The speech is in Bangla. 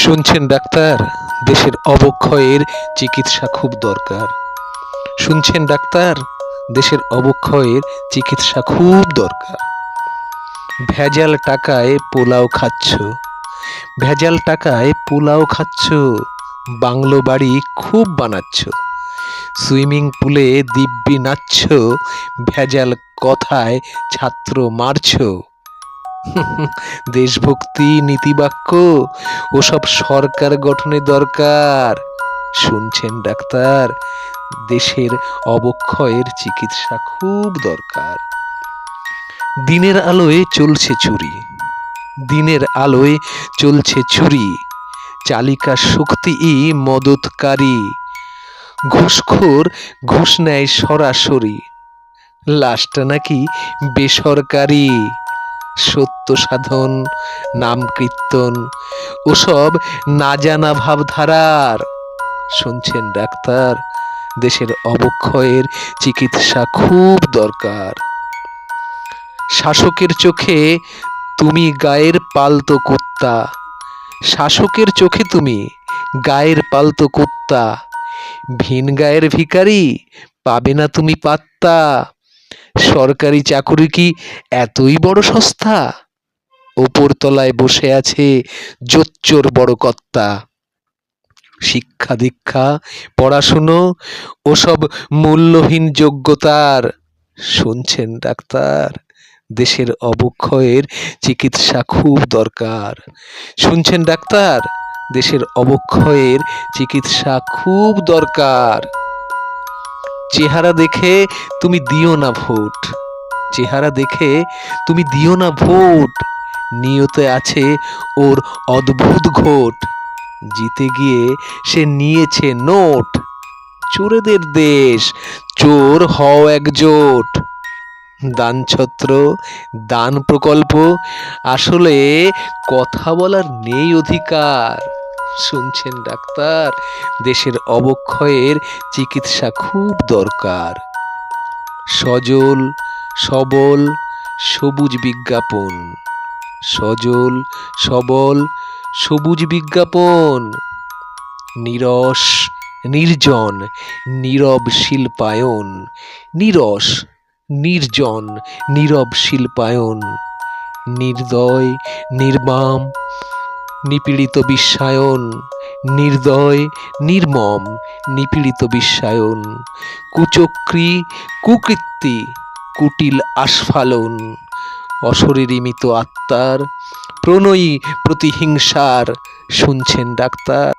শুনছেন ডাক্তার, দেশের অবক্ষয়ের চিকিৎসা খুব দরকার। শুনছেন ডাক্তার, দেশের অবক্ষয়ের চিকিৎসা খুব দরকার। ভেজাল টাকায় পোলাও খাচ্ছ, ভেজাল টাকায় পোলাও খাচ্ছ, বাংলো বাড়ি খুব বানাচ্ছ, সুইমিং পুলে দিব্যি নাচছ, ভেজাল কথায় ছাত্র মারছ। দেশভক্তি, নীতিবাক্য ওসব সরকার গঠনে দরকার। শুনছেন ডাক্তার, দেশের অবক্ষয়ের চিকিৎসা খুব দরকার। দিনের আলোয় চলছে চুরি, দিনের আলোয় চলছে চুরি, চালিকা শক্তিই মদতকারী, ঘুষখোর ঘুষ নেয় সরাসরি, লাশটা নাকি বেসরকারি। সত্য সাধন, নাম কীর্তন ওসব না জানা ভাবধারার। শুনছেন ডাক্তার, দেশের অবক্ষয়ের চিকিৎসা খুব দরকার। শাসকের চোখে তুমি গায়ের পালতো কুত্তা, শাসকের চোখে তুমি গায়ের পালতো কুত্তা, ভিন গায়ের ভিখারি পাবে না তুমি পাত্তা। সরকারি চাকুরি কি এতই বড় সস্তা? ওপর তলায় বসে আছে জোচ্চোর বড় কর্তা। শিক্ষা দীক্ষা পড়াশুনো ওসব মূল্যহীন যোগ্যতার। শুনছেন ডাক্তার, দেশের অবক্ষয়ের চিকিৎসা খুব দরকার। শুনছেন ডাক্তার, দেশের অবক্ষয়ের চিকিৎসা খুব দরকার। চেহারা দেখে তুমি দিও না ভোট, চেহারা দেখে তুমি দিও না ভোট, নিয়তে আছে ওর অদ্ভুত ঘোট, জিতে গিয়ে সে নিয়েছে নোট। চোরেদের দেশ, চোর হও একজোট। দানছত্র, দান প্রকল্প, আসলে কথা বলার নেই অধিকার। শুনছেন ডাক্তার, দেশের অবক্ষয়ের চিকিৎসা খুব দরকার। সজল সবল সবুজ বিজ্ঞাপন, সজল সবল সবুজ বিজ্ঞাপন, নীরস নির্জন নীরব শিল্পায়ন, নীরস নির্জন নীরব শিল্পায়ন, নির্দয় নির্মম নিপীড়িত বিশ্বায়ন, নির্দয় নির্মম নিপীড়িত বিশ্বায়ন, কুচক্রী কুকৃতি কুটিল আস্ফালন, অশরীরী মৃত আত্মার প্রণয়ী প্রতিহিংসার। শুনছেন ডাক্তার,